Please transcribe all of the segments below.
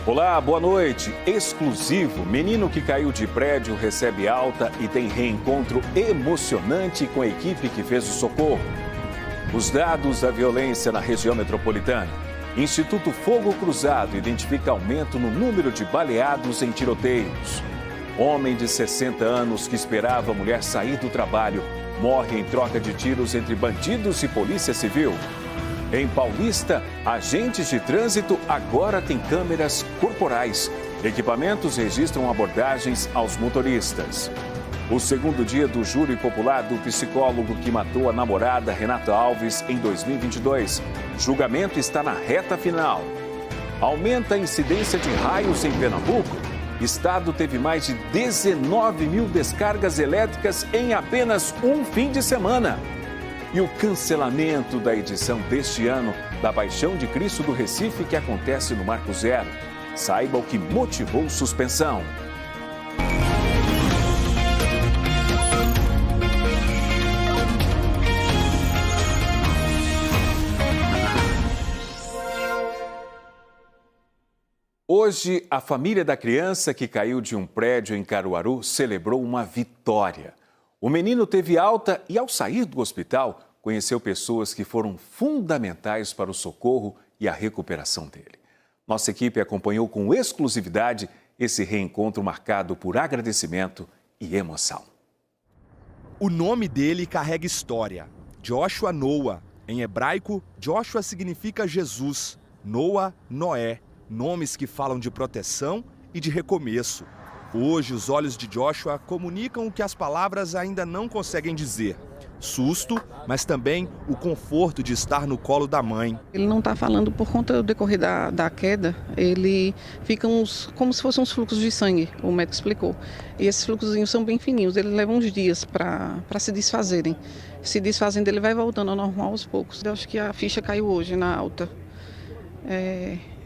Olá, boa noite. Exclusivo, menino que caiu de prédio recebe alta e tem reencontro emocionante com a equipe que fez o socorro. Os dados da violência na região metropolitana. Instituto Fogo Cruzado identifica aumento no número de baleados em tiroteios. Homem de 60 anos que esperava a mulher sair do trabalho morre em troca de tiros entre bandidos e polícia civil. Em Paulista, agentes de trânsito agora têm câmeras corporais. Equipamentos registram abordagens aos motoristas. O segundo dia do júri popular do psicólogo que matou a namorada Renata Alves em 2022. Julgamento está na reta final. Aumenta a incidência de raios em Pernambuco. Estado teve mais de 19 mil descargas elétricas em apenas um fim de semana. E o cancelamento da edição deste ano da Paixão de Cristo do Recife, que acontece no Marco Zero. Saiba o que motivou suspensão. Hoje, a família da criança que caiu de um prédio em Caruaru celebrou uma vitória. O menino teve alta e, ao sair do hospital, conheceu pessoas que foram fundamentais para o socorro e a recuperação dele. Nossa equipe acompanhou com exclusividade esse reencontro marcado por agradecimento e emoção. O nome dele carrega história. Joshua Noah. Em hebraico, Joshua significa Jesus. Noah, Noé. Nomes que falam de proteção e de recomeço. Hoje, os olhos de Joshua comunicam o que as palavras ainda não conseguem dizer. Susto, mas também o conforto de estar no colo da mãe. Ele não está falando por conta do decorrer da queda, ele fica como se fossem uns fluxos de sangue, o médico explicou. E esses fluxozinhos são bem fininhos, eles levam uns dias para se desfazerem. Se desfazendo, ele vai voltando ao normal aos poucos. Eu acho que a ficha caiu hoje na alta.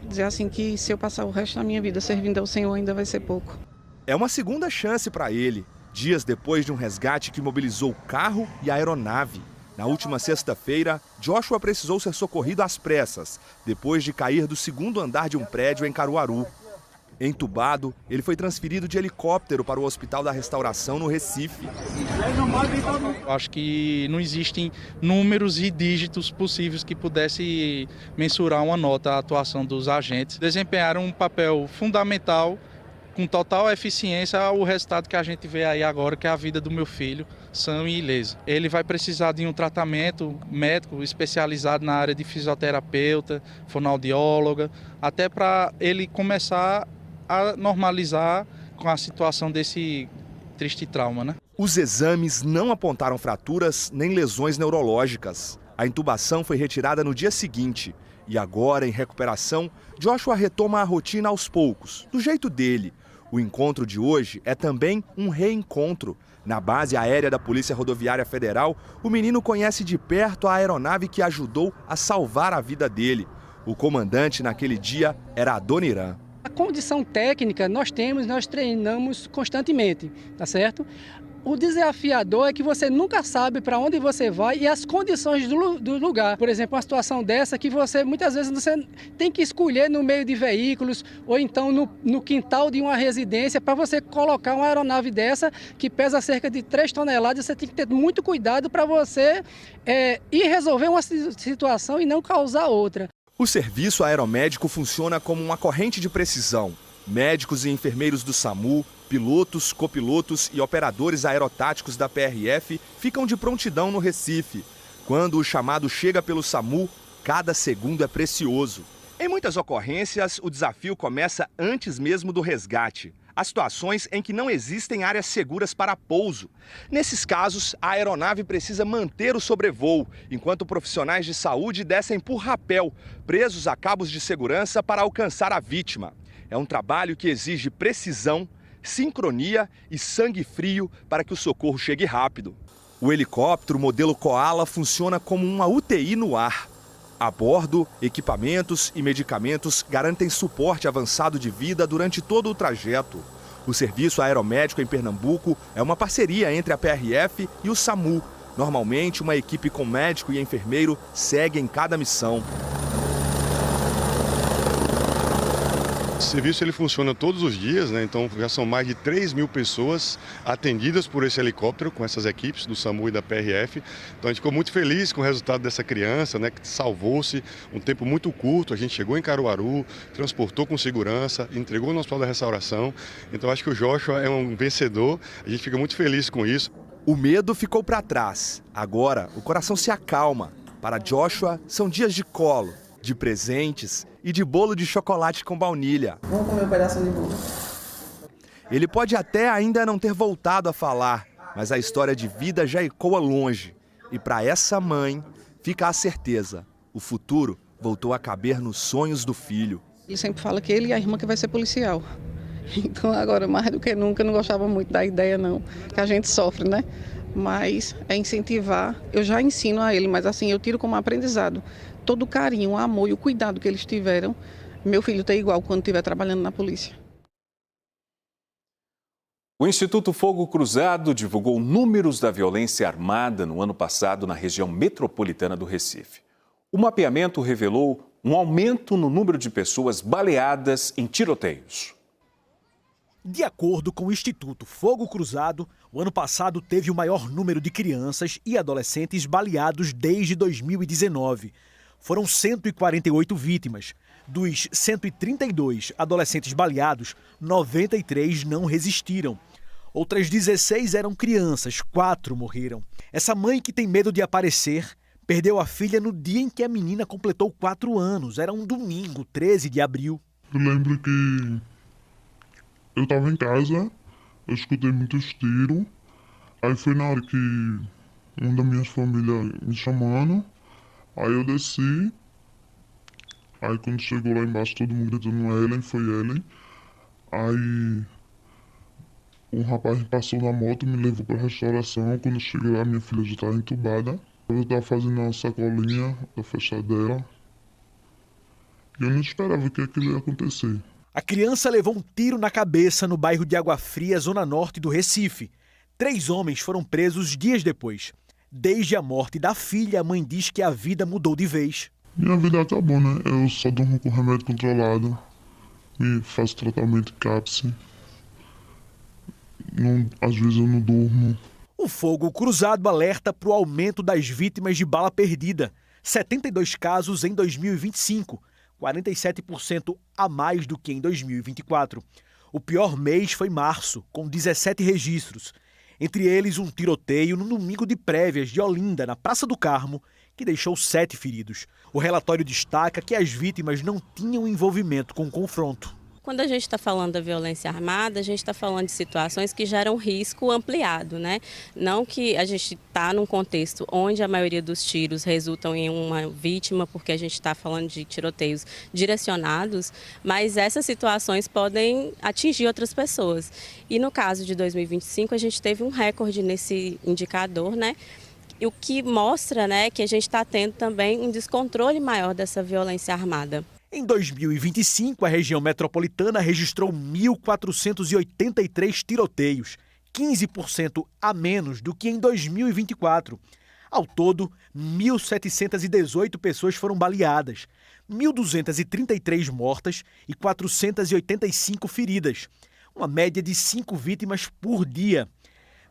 Dizer assim que se eu passar o resto da minha vida servindo ao Senhor ainda vai ser pouco. É uma segunda chance para ele, dias depois de um resgate que mobilizou o carro e a aeronave. Na última sexta-feira, Joshua precisou ser socorrido às pressas, depois de cair do segundo andar de um prédio em Caruaru. Entubado, ele foi transferido de helicóptero para o Hospital da Restauração, no Recife. Acho que não existem números e dígitos possíveis que pudesse mensurar uma nota à atuação dos agentes. Desempenharam um papel fundamental, com total eficiência, o resultado que a gente vê aí agora, que é a vida do meu filho, são e ileso. Ele vai precisar de um tratamento médico especializado na área de fisioterapeuta, fonoaudióloga, até para ele começar a normalizar com a situação desse triste trauma, né? Os exames não apontaram fraturas nem lesões neurológicas. A intubação foi retirada no dia seguinte. E agora, em recuperação, Joshua retoma a rotina aos poucos, do jeito dele. O encontro de hoje é também um reencontro. Na base aérea da Polícia Rodoviária Federal, o menino conhece de perto a aeronave que ajudou a salvar a vida dele. O comandante naquele dia era Adoniran. A condição técnica nós treinamos constantemente, tá certo? O desafiador é que você nunca sabe para onde você vai e as condições do lugar. Por exemplo, uma situação dessa que muitas vezes você tem que escolher no meio de veículos ou então no quintal de uma residência para você colocar uma aeronave dessa que pesa cerca de 3 toneladas. Você tem que ter muito cuidado para você ir resolver uma situação e não causar outra. O serviço aeromédico funciona como uma corrente de precisão. Médicos e enfermeiros do SAMU, pilotos, copilotos e operadores aerotáticos da PRF ficam de prontidão no Recife. Quando o chamado chega pelo SAMU, cada segundo é precioso. Em muitas ocorrências, o desafio começa antes mesmo do resgate. Há situações em que não existem áreas seguras para pouso. Nesses casos, a aeronave precisa manter o sobrevoo, enquanto profissionais de saúde descem por rapel, presos a cabos de segurança para alcançar a vítima. É um trabalho que exige precisão, sincronia e sangue frio para que o socorro chegue rápido. O helicóptero modelo Koala funciona como uma UTI no ar. A bordo, equipamentos e medicamentos garantem suporte avançado de vida durante todo o trajeto. O serviço aeromédico em Pernambuco é uma parceria entre a PRF e o SAMU. Normalmente, uma equipe com médico e enfermeiro segue em cada missão. O serviço ele funciona todos os dias, né? Então já são mais de 3.000 pessoas atendidas por esse helicóptero com essas equipes do SAMU e da PRF. Então a gente ficou muito feliz com o resultado dessa criança, né? Que salvou-se um tempo muito curto. A gente chegou em Caruaru, transportou com segurança, entregou no Hospital da Restauração. Então acho que o Joshua é um vencedor. A gente fica muito feliz com isso. O medo ficou para trás. Agora o coração se acalma. Para Joshua são dias de colo, de presentes e de bolo de chocolate com baunilha. Vamos comer um pedacinho de bolo. Ele pode até ainda não ter voltado a falar, mas a história de vida já ecoa longe. E para essa mãe, fica a certeza, o futuro voltou a caber nos sonhos do filho. Ele sempre fala que ele e a irmã que vai ser policial. Então agora, mais do que nunca, não gostava muito da ideia não, que a gente sofre, né? Mas é incentivar, eu já ensino a ele, mas assim, eu tiro como aprendizado. Todo o carinho, o amor e o cuidado que eles tiveram, meu filho tem igual quando estiver trabalhando na polícia. O Instituto Fogo Cruzado divulgou números da violência armada no ano passado na região metropolitana do Recife. O mapeamento revelou um aumento no número de pessoas baleadas em tiroteios. De acordo com o Instituto Fogo Cruzado, o ano passado teve o maior número de crianças e adolescentes baleados desde 2019. Foram 148 vítimas. Dos 132 adolescentes baleados, 93 não resistiram. Outras 16 eram crianças, 4 morreram. Essa mãe que tem medo de aparecer perdeu a filha no dia em que a menina completou 4 anos. Era um domingo, 13 de abril. Eu lembro que eu estava em casa, eu escutei muitos tiros. Aí foi na hora que uma das minhas famílias me chamando. Aí eu desci, aí quando chegou lá embaixo todo mundo gritando Ellen, foi Ellen. Aí um rapaz passou na moto, me levou para a restauração. Quando eu cheguei lá, minha filha já estava entubada. Eu estava fazendo uma sacolinha da fechadela e eu não esperava que aquilo ia acontecer. A criança levou um tiro na cabeça no bairro de Água Fria, zona norte do Recife. 3 homens foram presos dias depois. Desde a morte da filha, a mãe diz que a vida mudou de vez. Minha vida acabou, né? Eu só durmo com remédio controlado, me faço tratamento de cápsula. Às vezes eu não durmo. O Fogo Cruzado alerta para o aumento das vítimas de bala perdida. 72 casos em 2025, 47% a mais do que em 2024. O pior mês foi março, com 17 registros. Entre eles, um tiroteio no domingo de prévias de Olinda, na Praça do Carmo, que deixou 7 feridos. O relatório destaca que as vítimas não tinham envolvimento com o confronto. Quando a gente está falando da violência armada, a gente está falando de situações que geram risco ampliado, né? Não que a gente está num contexto onde a maioria dos tiros resultam em uma vítima, porque a gente está falando de tiroteios direcionados, mas essas situações podem atingir outras pessoas. E no caso de 2025, a gente teve um recorde nesse indicador, né? E o que mostra, né, que a gente está tendo também um descontrole maior dessa violência armada. Em 2025, a região metropolitana registrou 1.483 tiroteios, 15% a menos do que em 2024. Ao todo, 1.718 pessoas foram baleadas, 1.233 mortas e 485 feridas, uma média de 5 vítimas por dia.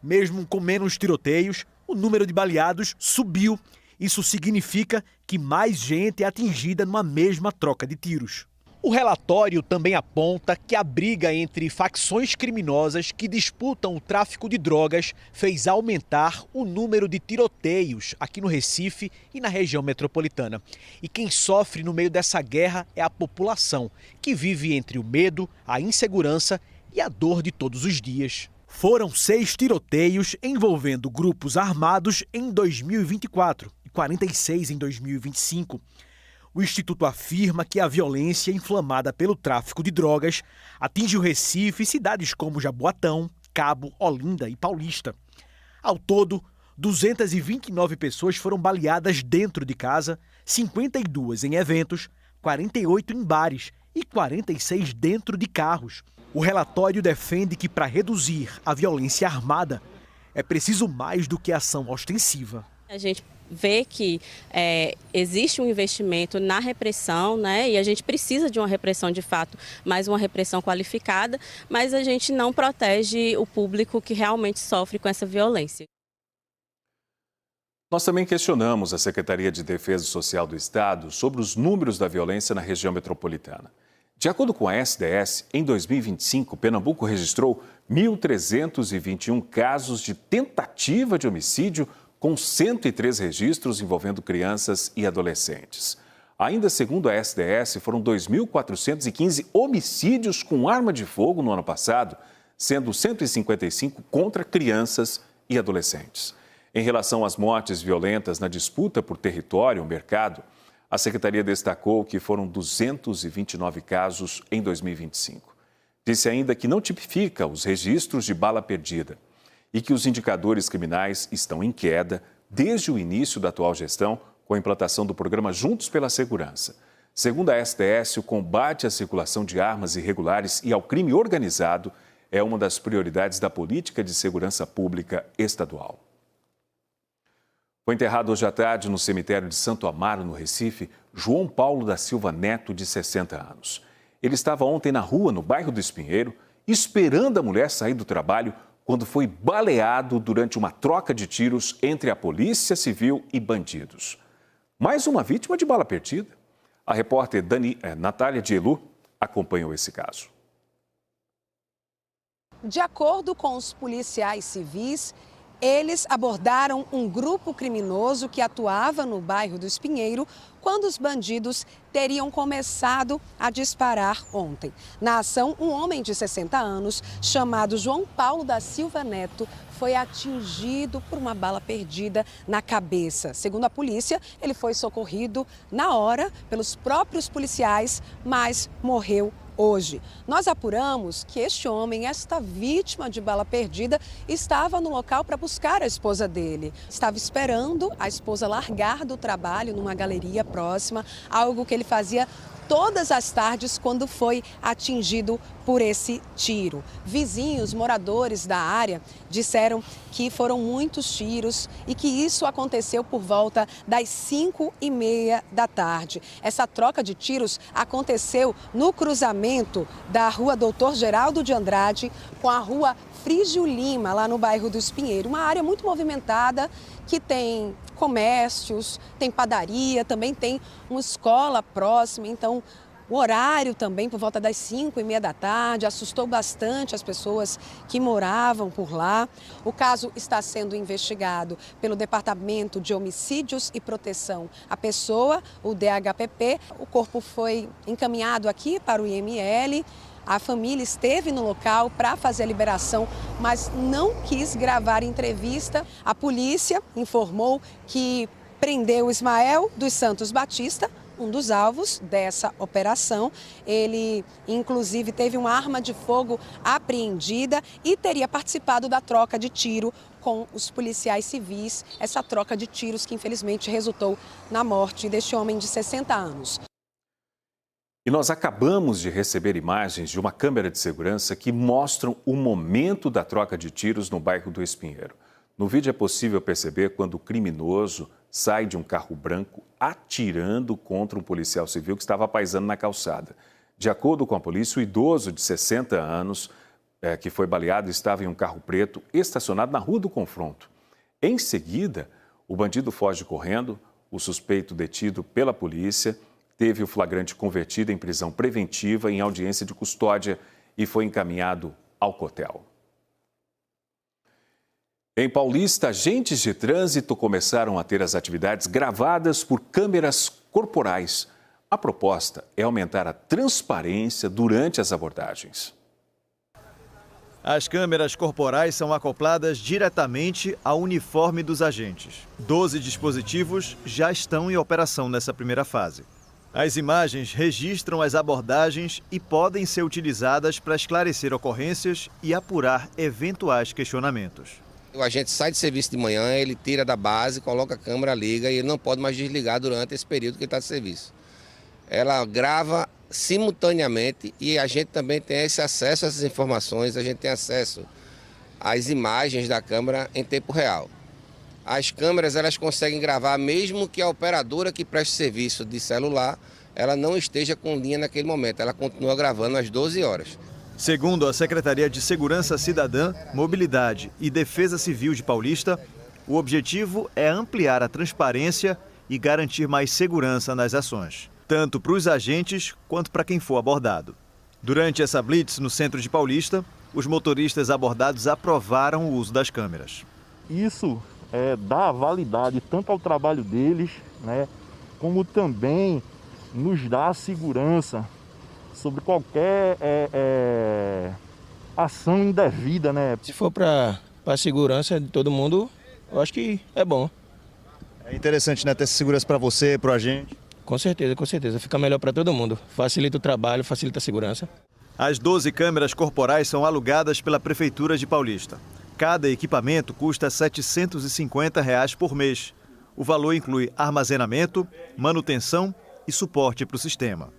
Mesmo com menos tiroteios, o número de baleados subiu. Isso significa que mais gente é atingida numa mesma troca de tiros. O relatório também aponta que a briga entre facções criminosas que disputam o tráfico de drogas fez aumentar o número de tiroteios aqui no Recife e na região metropolitana. E quem sofre no meio dessa guerra é a população, que vive entre o medo, a insegurança e a dor de todos os dias. Foram 6 tiroteios envolvendo grupos armados em 2024 e 46 em 2025. O Instituto afirma que a violência inflamada pelo tráfico de drogas atinge o Recife e cidades como Jaboatão, Cabo, Olinda e Paulista. Ao todo, 229 pessoas foram baleadas dentro de casa, 52 em eventos, 48 em bares e 46 dentro de carros. O relatório defende que, para reduzir a violência armada, é preciso mais do que ação ostensiva. A gente vê que existe um investimento na repressão, né? E a gente precisa de uma repressão de fato, mas uma repressão qualificada, mas a gente não protege o público que realmente sofre com essa violência. Nós também questionamos a Secretaria de Defesa Social do Estado sobre os números da violência na região metropolitana. De acordo com a SDS, em 2025, Pernambuco registrou 1.321 casos de tentativa de homicídio, com 103 registros envolvendo crianças e adolescentes. Ainda segundo a SDS, foram 2.415 homicídios com arma de fogo no ano passado, sendo 155 contra crianças e adolescentes. Em relação às mortes violentas na disputa por território ou mercado, a Secretaria destacou que foram 229 casos em 2025. Disse ainda que não tipifica os registros de bala perdida e que os indicadores criminais estão em queda desde o início da atual gestão, com a implantação do programa Juntos pela Segurança. Segundo a SDS, o combate à circulação de armas irregulares e ao crime organizado é uma das prioridades da política de segurança pública estadual. Foi enterrado hoje à tarde no cemitério de Santo Amaro, no Recife, João Paulo da Silva Neto, de 60 anos. Ele estava ontem na rua, no bairro do Espinheiro, esperando a mulher sair do trabalho, quando foi baleado durante uma troca de tiros entre a Polícia Civil e bandidos. Mais uma vítima de bala perdida. A repórter Natália Dielu acompanhou esse caso. De acordo com os policiais civis, eles abordaram um grupo criminoso que atuava no bairro do Espinheiro quando os bandidos teriam começado a disparar ontem. Na ação, um homem de 60 anos, chamado João Paulo da Silva Neto, foi atingido por uma bala perdida na cabeça. Segundo a polícia, ele foi socorrido na hora pelos próprios policiais, mas morreu hoje. Nós apuramos que este homem, esta vítima de bala perdida, estava no local para buscar a esposa dele. Estava esperando a esposa largar do trabalho numa galeria próxima, algo que ele fazia todas as tardes quando foi atingido por esse tiro. Vizinhos, moradores da área, disseram que foram muitos tiros e que isso aconteceu por volta das 5h30 da tarde. Essa troca de tiros aconteceu no cruzamento da rua Doutor Geraldo de Andrade com a rua Frígio Lima, lá no bairro do Espinheiro. Uma área muito movimentada que tem comércios, tem padaria, também tem uma escola próxima, então o horário também por volta das 5h30 da tarde assustou bastante as pessoas que moravam por lá. O caso está sendo investigado pelo Departamento de Homicídios e Proteção à Pessoa, o DHPP. O corpo foi encaminhado aqui para o IML. A família esteve no local para fazer a liberação, mas não quis gravar entrevista. A polícia informou que prendeu Ismael dos Santos Batista, um dos alvos dessa operação. Ele, inclusive, teve uma arma de fogo apreendida e teria participado da troca de tiro com os policiais civis. Essa troca de tiros que, infelizmente, resultou na morte deste homem de 60 anos. E nós acabamos de receber imagens de uma câmera de segurança que mostram o momento da troca de tiros no bairro do Espinheiro. No vídeo é possível perceber quando o criminoso sai de um carro branco atirando contra um policial civil que estava paisando na calçada. De acordo com a polícia, o idoso de 60 anos que foi baleado estava em um carro preto estacionado na Rua do Confronto. Em seguida, o bandido foge correndo, o suspeito detido pela polícia teve o flagrante convertido em prisão preventiva em audiência de custódia e foi encaminhado ao Cotel. Em Paulista, agentes de trânsito começaram a ter as atividades gravadas por câmeras corporais. A proposta é aumentar a transparência durante as abordagens. As câmeras corporais são acopladas diretamente ao uniforme dos agentes. 12 dispositivos já estão em operação nessa primeira fase. As imagens registram as abordagens e podem ser utilizadas para esclarecer ocorrências e apurar eventuais questionamentos. O agente sai de serviço de manhã, ele tira da base, coloca a câmera, liga e ele não pode mais desligar durante esse período que ele está de serviço. Ela grava simultaneamente e a gente também tem esse acesso a essas informações, a gente tem acesso às imagens da câmera em tempo real. as câmeras elas conseguem gravar mesmo que a operadora que preste serviço de celular, ela não esteja com linha naquele momento, ela continua gravando às 12 horas. Segundo a Secretaria de Segurança Cidadã, Mobilidade e Defesa Civil de Paulista, o objetivo é ampliar a transparência e garantir mais segurança nas ações, tanto para os agentes quanto para quem for abordado. Durante essa blitz no centro de Paulista, os motoristas abordados aprovaram o uso das câmeras. Isso dá validade tanto ao trabalho deles, né, como também nos dá segurança sobre qualquer ação indevida, né? Se for para a segurança de todo mundo, eu acho que é bom. É interessante, né, ter essa segurança para você, para o agente? Com certeza. Fica melhor para todo mundo. Facilita o trabalho, facilita a segurança. As 12 câmeras corporais são alugadas pela Prefeitura de Paulista. Cada equipamento custa R$ 750 por mês. O valor inclui armazenamento, manutenção e suporte para o sistema.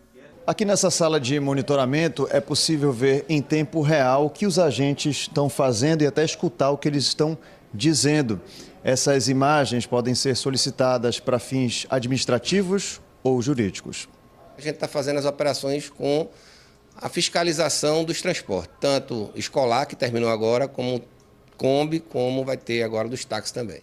Aqui nessa sala de monitoramento é possível ver em tempo real o que os agentes estão fazendo e até escutar o que eles estão dizendo. Essas imagens podem ser solicitadas para fins administrativos ou jurídicos. A gente está fazendo as operações com a fiscalização dos transportes, tanto escolar, que terminou agora, como Kombi, como vai ter agora dos táxis também.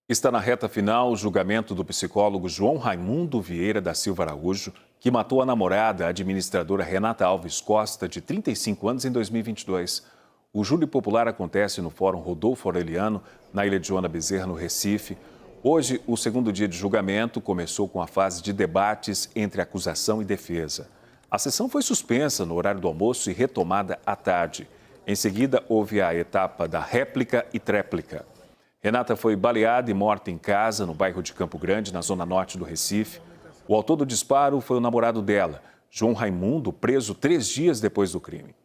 Está na reta final o julgamento do psicólogo João Raimundo Vieira da Silva Araújo, que matou a namorada, a administradora Renata Alves Costa, de 35 anos, em 2022. O júri popular acontece no Fórum Rodolfo Aureliano, na Ilha de Joana Bezerra, no Recife. Hoje, o segundo dia de julgamento começou com a fase de debates entre acusação e defesa. A sessão foi suspensa no horário do almoço e retomada à tarde. Em seguida, houve a etapa da réplica e tréplica. Renata foi baleada e morta em casa, no bairro de Campo Grande, na zona norte do Recife. O autor do disparo foi o namorado dela, João Raimundo, preso 3 dias depois do crime.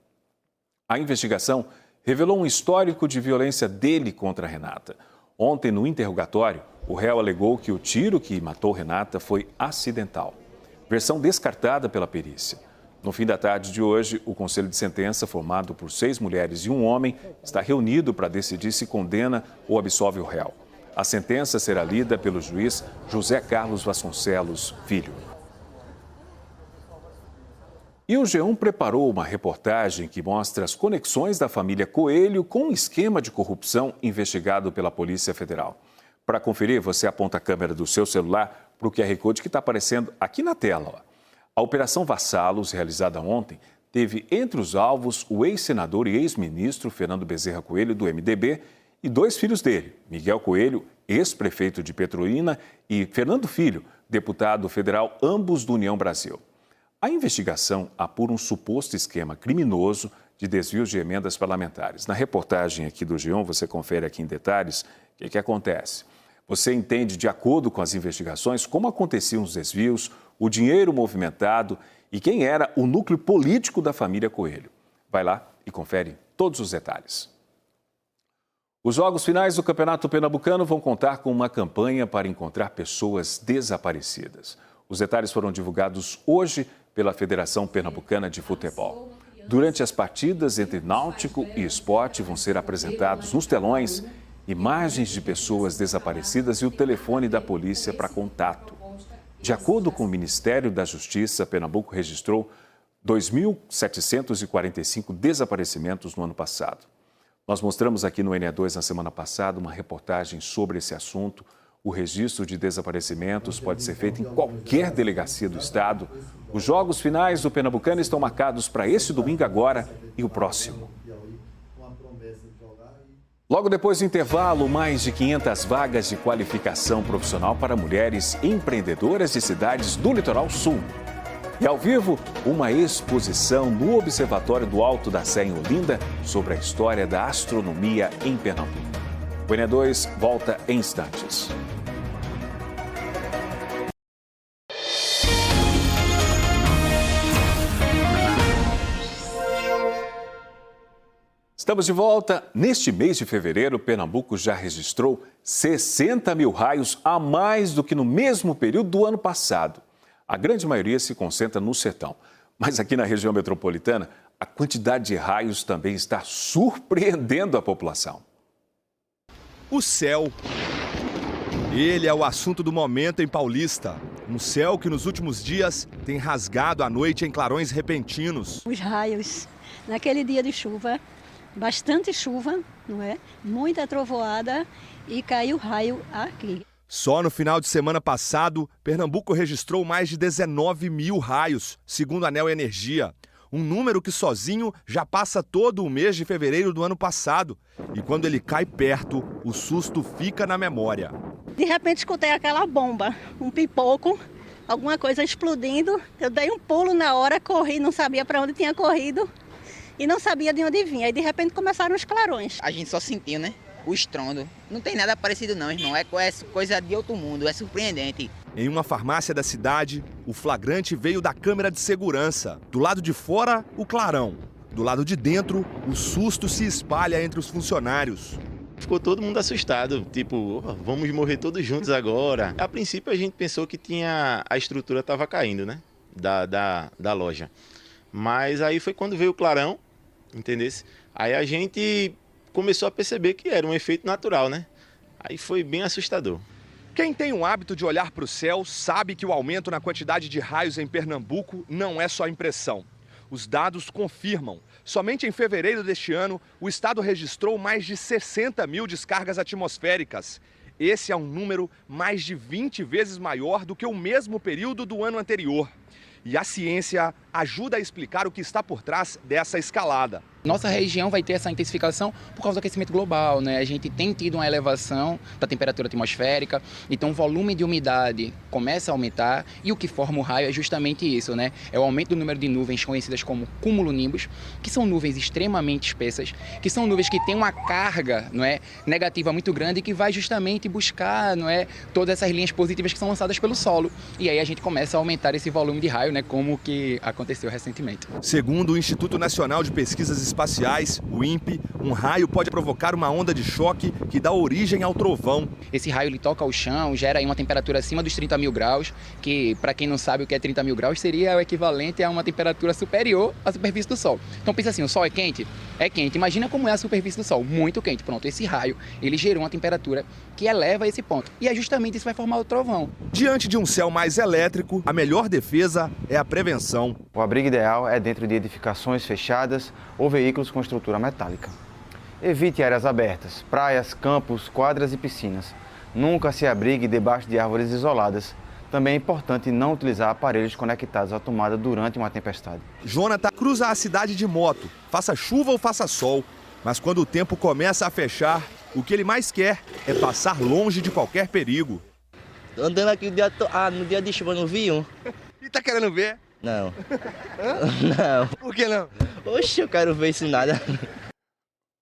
A investigação revelou um histórico de violência dele contra Renata. Ontem, no interrogatório, o réu alegou que o tiro que matou Renata foi acidental. Versão descartada pela perícia. No fim da tarde de hoje, o Conselho de Sentença, formado por 6 mulheres e um homem, está reunido para decidir se condena ou absolve o réu. A sentença será lida pelo juiz José Carlos Vasconcelos Filho. E o G1 preparou uma reportagem que mostra as conexões da família Coelho com um esquema de corrupção investigado pela Polícia Federal. Para conferir, você aponta a câmera do seu celular para o QR Code que está aparecendo aqui na tela. A Operação Vassalos, realizada ontem, teve entre os alvos o ex-senador e ex-ministro Fernando Bezerra Coelho, do MDB, e 2 filhos dele, Miguel Coelho, ex-prefeito de Petrolina, e Fernando Filho, deputado federal, ambos do União Brasil. A investigação apura um suposto esquema criminoso de desvios de emendas parlamentares. Na reportagem aqui do G1, você confere aqui em detalhes o que acontece. Você entende, de acordo com as investigações, como aconteciam os desvios, o dinheiro movimentado e quem era o núcleo político da família Coelho. Vai lá e confere todos os detalhes. Os jogos finais do Campeonato Pernambucano vão contar com uma campanha para encontrar pessoas desaparecidas. Os detalhes foram divulgados hoje pela Federação Pernambucana de Futebol. Durante as partidas entre Náutico e Sport vão ser apresentados nos telões imagens de pessoas desaparecidas e o telefone da polícia para contato. De acordo com o Ministério da Justiça, Pernambuco registrou 2.745 desaparecimentos no ano passado. Nós mostramos aqui no NE2 na semana passada uma reportagem sobre esse assunto. O registro de desaparecimentos pode ser feito em qualquer delegacia do estado. Os jogos finais do Pernambucano estão marcados para esse domingo agora e o próximo. Logo depois do intervalo, mais de 500 vagas de qualificação profissional para mulheres empreendedoras de cidades do Litoral Sul. E ao vivo, uma exposição no Observatório do Alto da Sé, em Olinda, sobre a história da astronomia em Pernambuco. O NE2 volta em instantes. Estamos de volta. Neste mês de fevereiro, Pernambuco já registrou 60 mil raios a mais do que no mesmo período do ano passado. A grande maioria se concentra no sertão, mas aqui na região metropolitana, a quantidade de raios também está surpreendendo a população. o céu. Ele é o assunto do momento em Paulista. Um céu que nos últimos dias tem rasgado a noite em clarões repentinos. Os raios, naquele dia de chuva, bastante chuva, não é? Muita trovoada e caiu raio aqui. Só no final de semana passado, Pernambuco registrou mais de 19 mil raios, segundo a Neo Energia. Um número que sozinho já passa todo o mês de fevereiro do ano passado. E quando ele cai perto, o susto fica na memória. De repente escutei aquela bomba, um pipoco, alguma coisa explodindo. Eu dei um pulo na hora, corri, não sabia para onde tinha corrido e não sabia de onde vinha. Aí de repente começaram os clarões. A gente só sentiu, né? O estrondo. Não tem nada parecido não, irmão. É coisa de outro mundo, é surpreendente. Em uma farmácia da cidade, o flagrante veio da câmera de segurança. Do lado de fora, o clarão. Do lado de dentro, o susto se espalha entre os funcionários. Ficou todo mundo assustado, tipo, vamos morrer todos juntos agora. A princípio a gente pensou que a estrutura estava caindo, né, da loja. Mas aí foi quando veio o clarão, entendesse? Aí a gente começou a perceber que era um efeito natural, né? Aí foi bem assustador. Quem tem o hábito de olhar para o céu sabe que o aumento na quantidade de raios em Pernambuco não é só impressão. Os dados confirmam. Somente em fevereiro deste ano, o estado registrou mais de 60 mil descargas atmosféricas. Esse é um número mais de 20 vezes maior do que o mesmo período do ano anterior. E a ciência ajuda a explicar o que está por trás dessa escalada. Nossa região vai ter essa intensificação por causa do aquecimento global, né? A gente tem tido uma elevação da temperatura atmosférica, então o volume de umidade começa a aumentar e o que forma o raio é justamente isso, né? É o aumento do número de nuvens conhecidas como cumulonimbus, que são nuvens extremamente espessas, que são nuvens que têm uma carga, não é, negativa muito grande e que vai justamente buscar, não é, todas essas linhas positivas que são lançadas pelo solo. E aí a gente começa a aumentar esse volume de raio, né, como que aconteceu recentemente. Segundo o Instituto Nacional de Pesquisas Espaciais, o INPE, um raio pode provocar uma onda de choque que dá origem ao trovão. Esse raio ele toca o chão, gera aí uma temperatura acima dos 30 mil graus, que para quem não sabe o que é 30 mil graus, seria o equivalente a uma temperatura superior à superfície do Sol. Então pensa assim, o Sol é quente? É quente. Imagina como é a superfície do Sol, muito quente. Pronto, esse raio, ele gerou uma temperatura que eleva a esse ponto. E é justamente isso que vai formar o trovão. Diante de um céu mais elétrico, a melhor defesa é a prevenção. O abrigo ideal é dentro de edificações fechadas ou veículos com estrutura metálica. Evite áreas abertas, praias, campos, quadras e piscinas. Nunca se abrigue debaixo de árvores isoladas. Também é importante não utilizar aparelhos conectados à tomada durante uma tempestade. Jonathan cruza a cidade de moto, faça chuva ou faça sol. Mas quando o tempo começa a fechar, o que ele mais quer é passar longe de qualquer perigo. Tô andando aqui no dia de chuva, não vi um. E tá querendo ver? Não. Não. Por que não? Oxe, eu quero ver isso nada.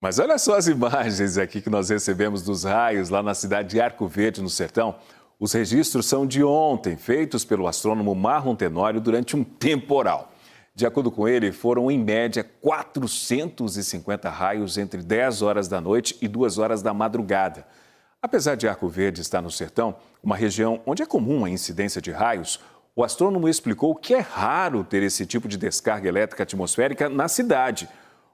Mas olha só as imagens aqui que nós recebemos dos raios lá na cidade de Arco Verde, no sertão. Os registros são de ontem, feitos pelo astrônomo Marlon Tenório durante um temporal. De acordo com ele, foram em média 450 raios entre 10 horas da noite e 2 horas da madrugada. Apesar de Arco Verde estar no sertão, uma região onde é comum a incidência de raios, o astrônomo explicou que é raro ter esse tipo de descarga elétrica atmosférica na cidade,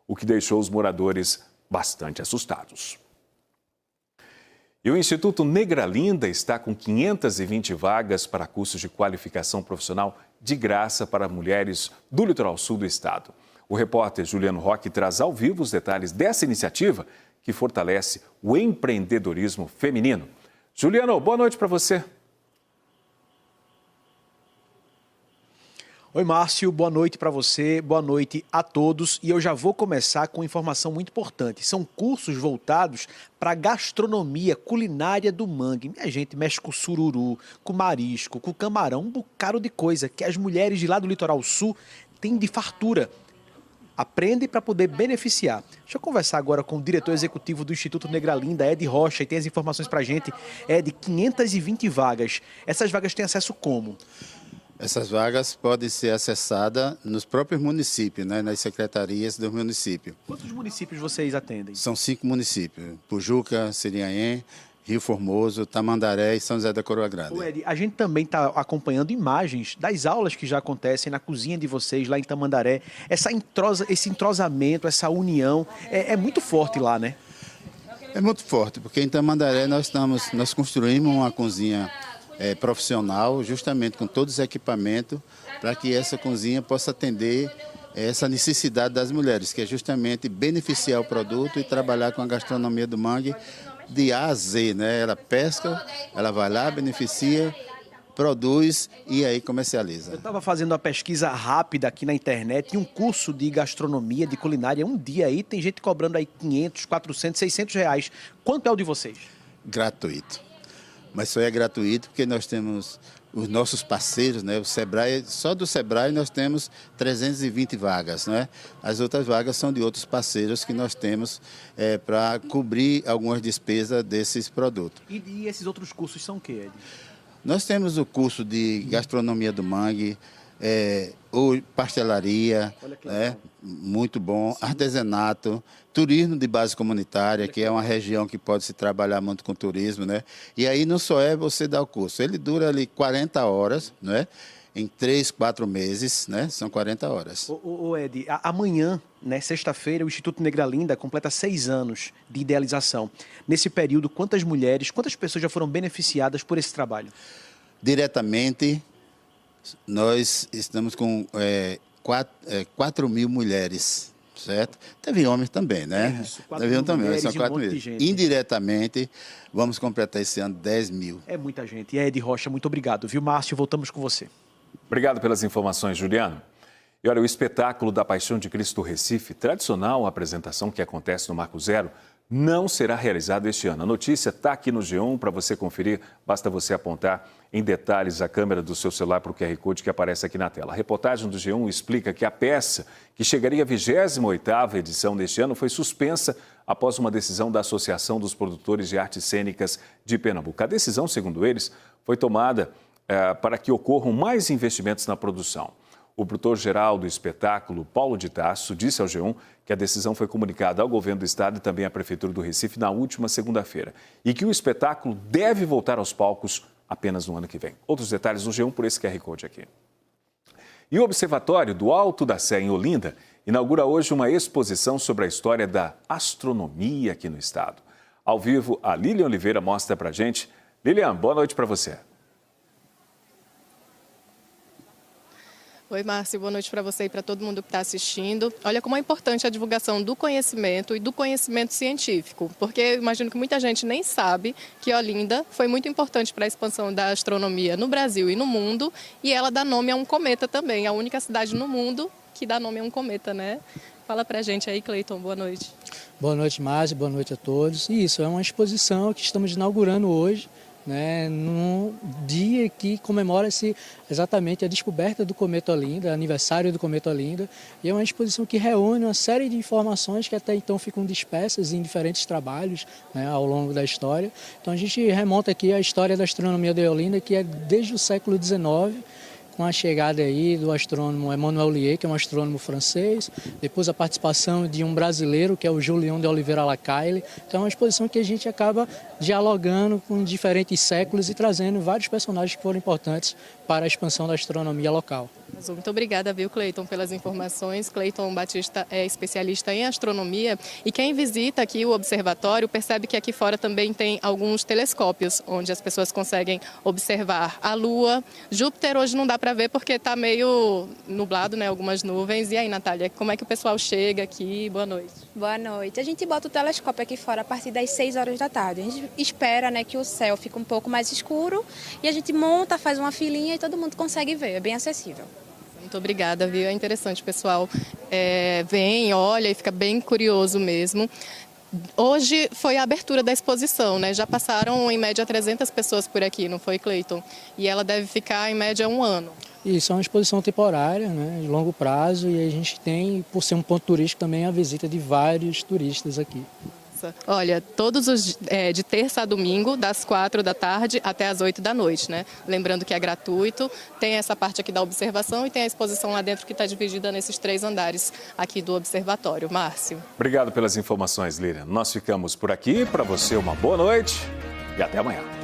o que deixou os moradores bastante assustados. E o Instituto Negra Linda está com 520 vagas para cursos de qualificação profissional de graça para mulheres do litoral sul do estado. O repórter Juliano Roque traz ao vivo os detalhes dessa iniciativa que fortalece o empreendedorismo feminino. Juliano, boa noite para você. Oi, Márcio, boa noite para você, boa noite a todos. E eu já vou começar com informação muito importante. São cursos voltados para a gastronomia culinária do mangue. Minha gente mexe com sururu, com marisco, com camarão, um bocado de coisa que as mulheres de lá do litoral sul têm de fartura. Aprende para poder beneficiar. Deixa eu conversar agora com o diretor executivo do Instituto Negra Linda, Ed Rocha, e tem as informações para a gente. Ed, 520 vagas. Essas vagas têm acesso como? Essas vagas podem ser acessadas nos próprios municípios, né, nas secretarias do município. Quantos municípios vocês atendem? São 5 municípios: Pujuca, Sirinhaém, Rio Formoso, Tamandaré e São José da Coroa Grande. Ô Ed, a gente também está acompanhando imagens das aulas que já acontecem na cozinha de vocês lá em Tamandaré. Esse entrosamento, essa união é muito forte lá, né? É muito forte, porque em Tamandaré nós construímos uma cozinha profissional, justamente com todos os equipamentos, para que essa cozinha possa atender essa necessidade das mulheres, que é justamente beneficiar o produto e trabalhar com a gastronomia do mangue de A a Z, né? Ela pesca, ela vai lá, beneficia, produz e aí comercializa. Eu estava fazendo uma pesquisa rápida aqui na internet e um curso de gastronomia, de culinária, um dia aí, tem gente cobrando aí 500, 400, 600 reais. Quanto é o de vocês? Gratuito. Mas só é gratuito porque nós temos os nossos parceiros, né? O Sebrae, só do Sebrae nós temos 320 vagas, né? As outras vagas são de outros parceiros que nós temos para cobrir algumas despesas desses produtos. E esses outros cursos são o quê, Ed? Nós temos o curso de gastronomia do mangue, ou pastelaria, né? Muito bom, artesanato, turismo de base comunitária, que é uma região que pode se trabalhar muito com turismo, né? E aí não só é você dar o curso, ele dura ali 40 horas, né? Em 3, 4 meses, né? São 40 horas. Ed, amanhã, né, sexta-feira, o Instituto Negra Linda completa 6 anos de idealização. Nesse período, quantas pessoas já foram beneficiadas por esse trabalho? Diretamente, nós estamos com 4 mil mulheres, certo? Teve homens também, né? Isso, Teve homens também, são 4 mil. Gente. Indiretamente, vamos completar esse ano 10 mil. É muita gente. E Ed Rocha, muito obrigado, viu, Márcio? Voltamos com você. Obrigado pelas informações, Juliano. E olha, o espetáculo da Paixão de Cristo Recife, tradicional apresentação que acontece no Marco Zero, não será realizado este ano. A notícia está aqui no G1 para você conferir. Basta você apontar em detalhes a câmera do seu celular para o QR Code que aparece aqui na tela. A reportagem do G1 explica que a peça, que chegaria à 28ª edição deste ano, foi suspensa após uma decisão da Associação dos Produtores de Artes Cênicas de Pernambuco. A decisão, segundo eles, foi tomada para que ocorram mais investimentos na produção. O produtor-geral do espetáculo, Paulo de Tarso, disse ao G1 que a decisão foi comunicada ao governo do estado e também à Prefeitura do Recife na última segunda-feira e que o espetáculo deve voltar aos palcos apenas no ano que vem. Outros detalhes no G1 por esse QR Code aqui. E o Observatório do Alto da Sé, em Olinda, inaugura hoje uma exposição sobre a história da astronomia aqui no estado. Ao vivo, a Lilian Oliveira mostra pra gente. Lilian, boa noite para você. Oi, Márcio, boa noite para você e para todo mundo que está assistindo. Olha como é importante a divulgação do conhecimento e do conhecimento científico, porque eu imagino que muita gente nem sabe que Olinda foi muito importante para a expansão da astronomia no Brasil e no mundo, e ela dá nome a um cometa também, a única cidade no mundo que dá nome a um cometa, né? Fala para a gente aí, Cleiton, boa noite. Boa noite, Márcio, boa noite a todos. Isso, é uma exposição que estamos inaugurando hoje, né, num dia que comemora-se exatamente a descoberta do cometa Olinda, aniversário do cometa Olinda, e é uma exposição que reúne uma série de informações que até então ficam dispersas em diferentes trabalhos, né, ao longo da história. Então a gente remonta aqui à história da astronomia de Olinda, que é desde o século XIX, com a chegada aí do astrônomo Emmanuel Lier, que é um astrônomo francês, depois a participação de um brasileiro, que é o Julião de Oliveira Lacaille. Então é uma exposição que a gente acaba dialogando com diferentes séculos e trazendo vários personagens que foram importantes para a expansão da astronomia local. Muito obrigada, viu, Cleiton, pelas informações. Cleiton Batista é especialista em astronomia e quem visita aqui o observatório percebe que aqui fora também tem alguns telescópios, onde as pessoas conseguem observar a Lua. Júpiter hoje não dá para ver porque está meio nublado, né, algumas nuvens. E aí, Natália, como é que o pessoal chega aqui? Boa noite. Boa noite. A gente bota o telescópio aqui fora a partir das 6 horas da tarde. A gente espera, né, que o céu fique um pouco mais escuro e a gente monta, faz uma filinha e todo mundo consegue ver. É bem acessível. Muito obrigada, viu? É interessante, pessoal. Vem, olha e fica bem curioso mesmo. Hoje foi a abertura da exposição, né? Já passaram em média 300 pessoas por aqui, não foi, Cleiton? E ela deve ficar em média 1 ano. Isso é uma exposição temporária, né, de longo prazo, e a gente tem, por ser um ponto turístico, também a visita de vários turistas aqui. Olha, todos os de terça a domingo, das 4 da tarde até as 8 da noite, né? Lembrando que é gratuito, tem essa parte aqui da observação e tem a exposição lá dentro que está dividida nesses 3 andares aqui do observatório. Márcio. Obrigado pelas informações, Lilian. Nós ficamos por aqui. Para você, uma boa noite e até amanhã.